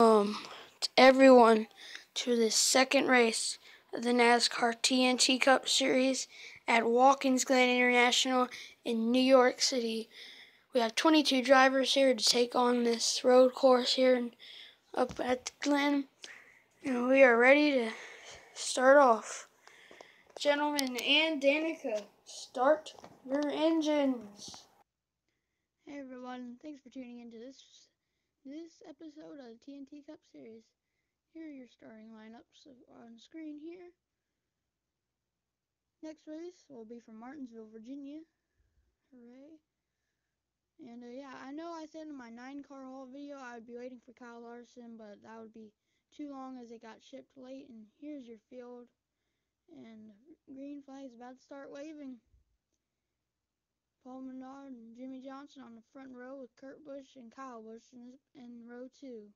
to everyone to the second race of the NASCAR TNT Cup Series at Watkins, Glen International in New York City. We have 22 drivers here to take on this road course here up at Glen, and we are ready to start off. Gentlemen and Danica, start your engines. Hey everyone, thanks for tuning into this episode of the TNT Cup Series. Here are your starting lineups on screen here. Next race will be from Martinsville, Virginia. Hooray. And yeah, I know I said in my 9-car haul video I would be waiting for Kyle Larson, but that would be too long as it got shipped late. And here's your field. And green flag is about to start waving. Paul Menard and Jimmy Johnson on the front row with Kurt Busch and Kyle Busch in row 2.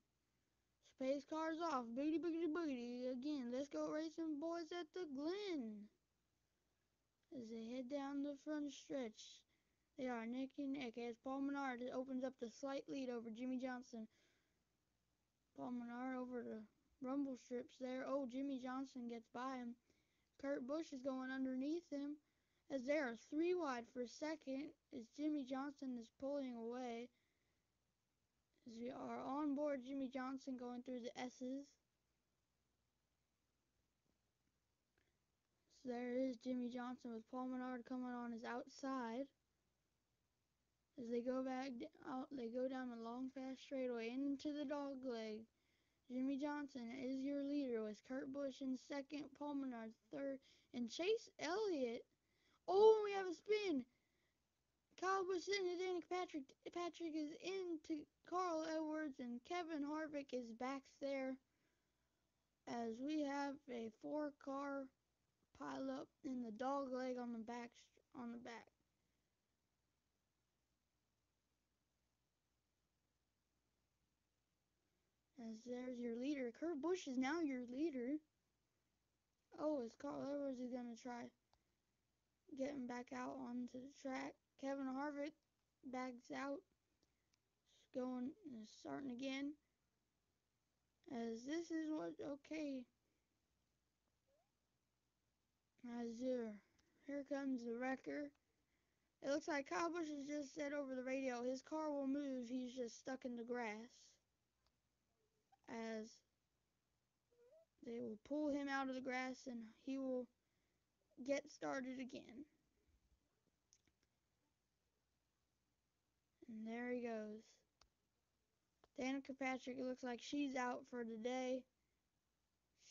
Space cars off, boogity boogity boogity. Again, let's go racing boys at the Glen. As they head down the front stretch, they are neck and neck as Paul Menard opens up the slight lead over Jimmy Johnson. Paul Menard over the rumble strips there. Oh, Jimmy Johnson gets by him. Kurt Busch is going underneath him as they are 3 wide for second as Jimmy Johnson is pulling away. As we are on board Jimmy Johnson going through the S's. So there is Jimmy Johnson with Paul Menard coming on his outside. As they go back out, they go down the long fast straightaway into the dog leg. Jimmy Johnson is your leader with Kurt Busch in second, Paul Menard third, and Chase Elliott. Oh, we have a spin. Kyle Busch into Danica Patrick. Patrick is into Carl Edwards, and Kevin Harvick is back there. As we have a 4-car pile up in the dog leg on the back. As there's your leader. Kurt Busch is now your leader. Oh, as Carl Edwards is going to try getting back out onto the track. Kevin Harvick backs out. Starting again. As this is what, okay. As here comes the wrecker. It looks like Kyle Busch has just said over the radio his car will move, he's just stuck in the grass. As they will pull him out of the grass and he will get started again. And there he goes. Danica Patrick, it looks like she's out for the day.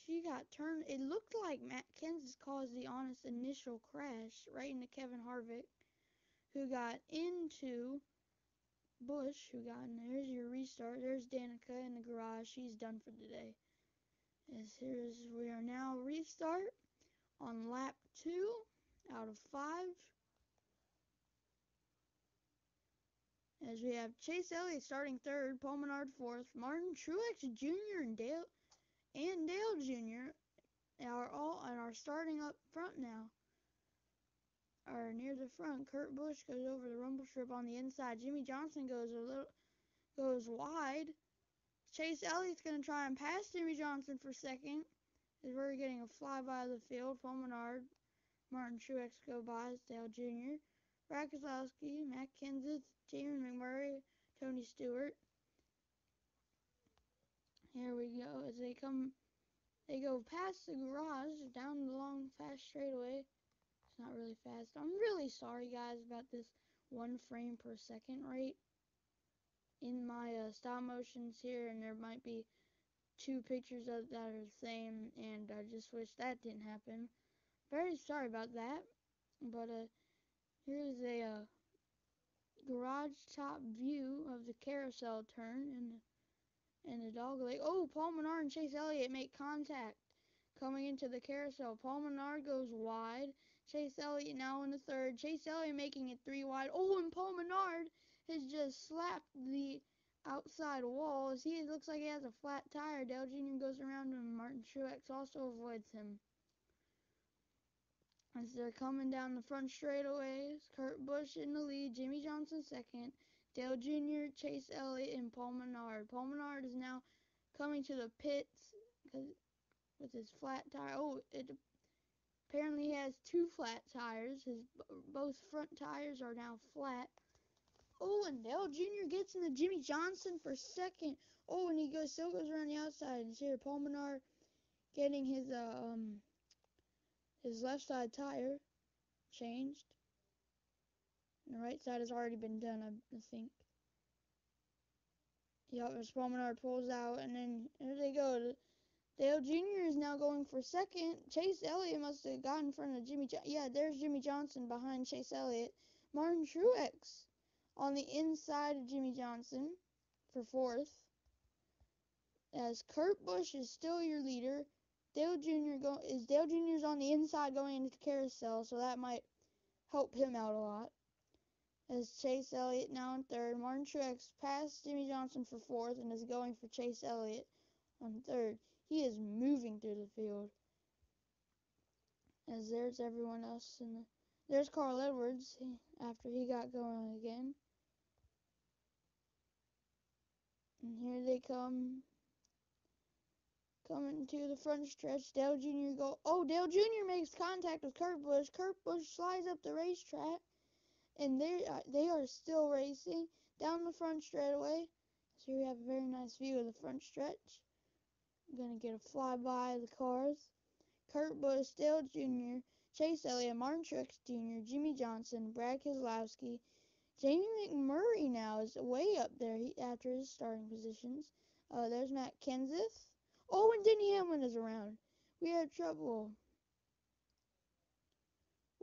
She got turned. It looked like Watkins caused the honest initial crash right into Kevin Harvick, who got into Busch, who got in. There's your restart. There's Danica in the garage. She's done for the day. We are now restart on lap 2 out of 5. As we have Chase Elliott starting third, Paul Menard fourth, Martin Truex Jr. and Dale Jr. are starting up front now. Are near the front. Kurt Busch goes over the rumble strip on the inside. Jimmy Johnson goes wide. Chase Elliott's going to try and pass Jimmy Johnson for second. As we're getting a flyby of the field. Paul Menard, Martin Truex go by. Dale Jr., Brad Keselowski, Matt Kenseth, Jamie McMurray, Tony Stewart. Here we go. As they go past the garage down the long fast straightaway. It's not really fast. I'm really sorry, guys, about this 1 frame per second rate in my stop motions here, and there might be 2 pictures that are the same, and I just wish that didn't happen. Very sorry about that. But here's a garage top view of the carousel turn and the dog leg. Oh, Paul Menard and Chase Elliott make contact coming into the carousel. Paul Menard goes wide. Chase Elliott now in the third. Chase Elliott making it 3 wide. Oh, and Paul Menard has just slapped the outside wall as he looks like he has a flat tire. Dale Jr. goes around him. Martin Truex also avoids him. As they're coming down the front straightaways, Kurt Busch in the lead, Jimmy Johnson second, Dale Jr., Chase Elliott, and Paul Menard. Paul Menard is now coming to the pits with his flat tire. Oh, it apparently has two flat tires. His both front tires are now flat. Oh, and Dale Jr. gets in the Jimmy Johnson for second. Oh, and he still goes around the outside. And here, Paul Menard getting his left side tire changed. And the right side has already been done, I think. Yep, as Paul Menard pulls out, and then here they go. Dale Jr. is now going for second. Chase Elliott must have got in front of Jimmy Johnson. Yeah, there's Jimmy Johnson behind Chase Elliott. Martin Truex on the inside of Jimmy Johnson for fourth. As Kurt Busch is still your leader. Dale Jr.'s on the inside going into the carousel, so that might help him out a lot. As Chase Elliott now in third. Martin Truex passed Jimmy Johnson for fourth and is going for Chase Elliott on third. He is moving through the field. As there's everyone else there's Carl Edwards after he got going again. And here they come. Coming to the front stretch, Dale Jr. Dale Jr. makes contact with Kurt Busch. Kurt Busch slides up the racetrack, and they are still racing down the front straightaway. So here we have a very nice view of the front stretch. I'm going to get a flyby of the cars. Kurt Busch, Dale Jr., Chase Elliott, Martin Truex Jr., Jimmy Johnson, Brad Keselowski. Jamie McMurray now is way up there after his starting positions. There's Matt Kenseth. Oh, and Denny Hamlin is around. We had trouble.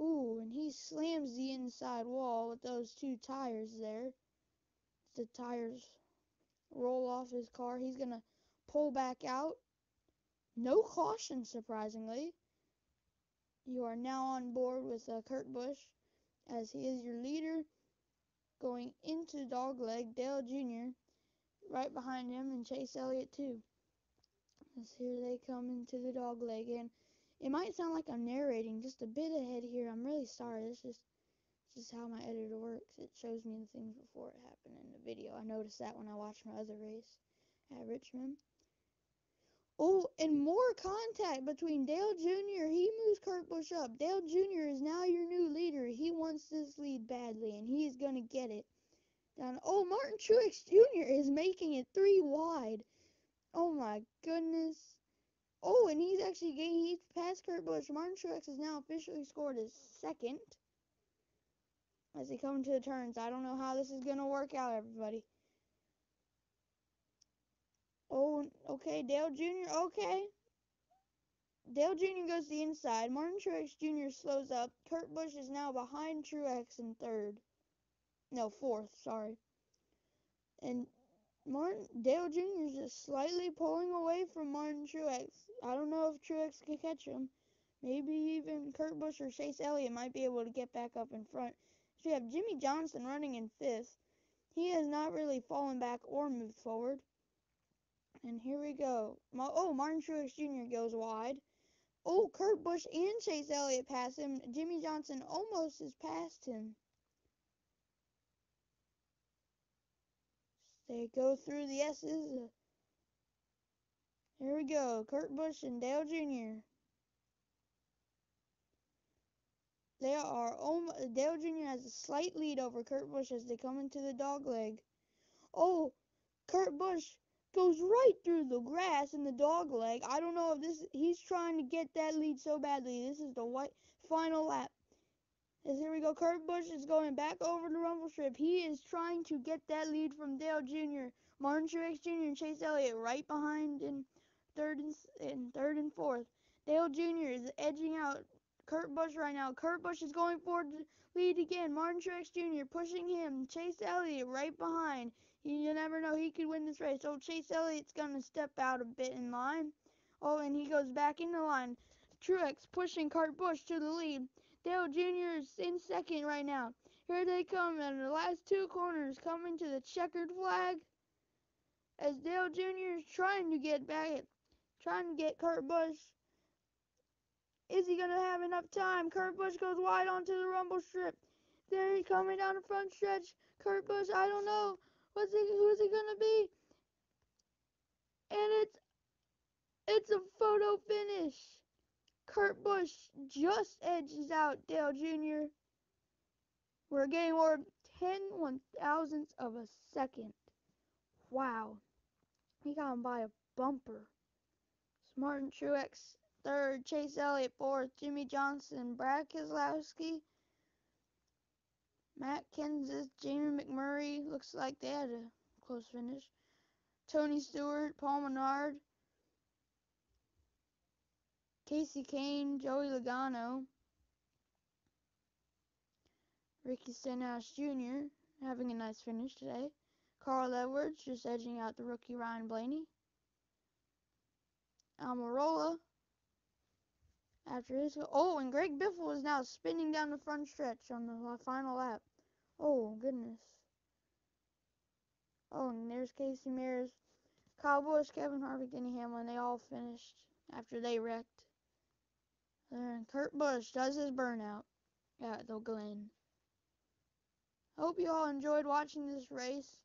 Ooh, and he slams the inside wall with those two tires there. The tires roll off his car. He's going to pull back out. No caution, surprisingly. You are now on board with Kurt Busch, as he is your leader. Going into dogleg, Dale Jr. right behind him, and Chase Elliott too. As here they come into the dogleg, and it might sound like I'm narrating just a bit ahead here. I'm really sorry. It's just how my editor works. It shows me the things before it happened in the video. I noticed that when I watched my other race at Richmond. Oh, and more contact between Dale Jr. He moves Kurt Busch up. Dale Jr. is now your new leader. He wants this lead badly, and he's going to get it. Martin Truex Jr. is making it 3 wide. Oh, my goodness. Oh, and he's passed Kurt Busch. Martin Truex has now officially scored his second. As they come to the turns, I don't know how this is going to work out, everybody. Oh, okay, Dale Jr., okay. Dale Jr. goes to the inside. Martin Truex Jr. slows up. Kurt Busch is now behind Truex in fourth, sorry. And Dale Jr. is just slightly pulling away from Martin Truex. I don't know if Truex can catch him. Maybe even Kurt Busch or Chase Elliott might be able to get back up in front. So you have Jimmy Johnson running in fifth. He has not really fallen back or moved forward. And here we go. Martin Truex Jr. goes wide. Oh, Kurt Busch and Chase Elliott pass him. Jimmy Johnson almost has passed him. They go through the S's. Here we go. Kurt Busch and Dale Jr. Dale Jr. has a slight lead over Kurt Busch as they come into the dogleg. Oh, Kurt Busch goes right through the grass in the dogleg. I don't know if he's trying to get that lead so badly. This is the final lap. As here we go, Kurt Busch is going back over the rumble strip. He is trying to get that lead from Dale Jr. Martin Truex Jr. and Chase Elliott right behind in third and fourth. Dale Jr. is edging out Kurt Busch right now. Kurt Busch is going for the lead again. Martin Truex Jr. pushing him. Chase Elliott right behind. You never know, he could win this race. So Chase Elliott's going to step out a bit in line. Oh, and he goes back in the line. Truex pushing Kurt Busch to the lead. Dale Jr. is in second right now. Here they come in the last two corners, coming to the checkered flag. As Dale Jr. is trying to get Kurt Busch. Is he going to have enough time? Kurt Busch goes wide onto the rumble strip. There he's coming down the front stretch. Kurt Busch, I don't know. Who's he going to be? And it's a photo finish. Kurt Busch just edges out Dale Jr. We're getting more 10 1,000ths of a second. Wow. He got him by a bumper. Martin Truex third, Chase Elliott fourth, Jimmy Johnson, Brad Keselowski, Matt Kenseth, Jamie McMurray. Looks like they had a close finish. Tony Stewart, Paul Menard, Casey Kane, Joey Logano, Ricky Stenhouse Jr. having a nice finish today. Carl Edwards just edging out the rookie Ryan Blaney. Almirola after his... Oh, and Greg Biffle is now spinning down the front stretch on the final lap. Oh, goodness. Oh, and there's Casey Mears, Kyle Busch, Kevin Harvick, Denny Hamlin. They all finished after they wrecked. And Kurt Busch does his burnout at the Glen. Hope you all enjoyed watching this race.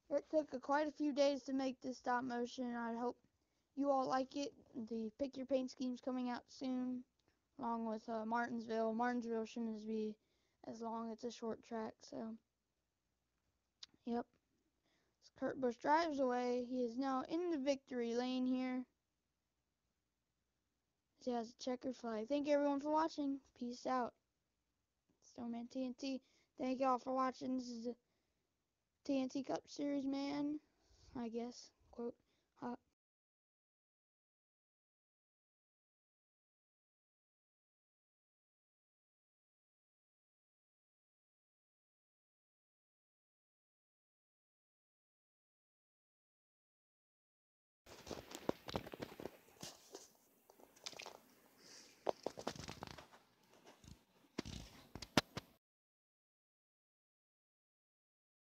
It took quite a few days to make this stop motion. I hope you all like it. The Pick Your Paint scheme's coming out soon, along with Martinsville. Martinsville shouldn't be as long. It's a short track, so yep. As Kurt Busch drives away, he is now in the victory lane here. He has a checkered flag. Thank you everyone for watching. Peace out. Snowman TNT. Thank y'all for watching. This is the TNT Cup Series, man. I guess. Quote.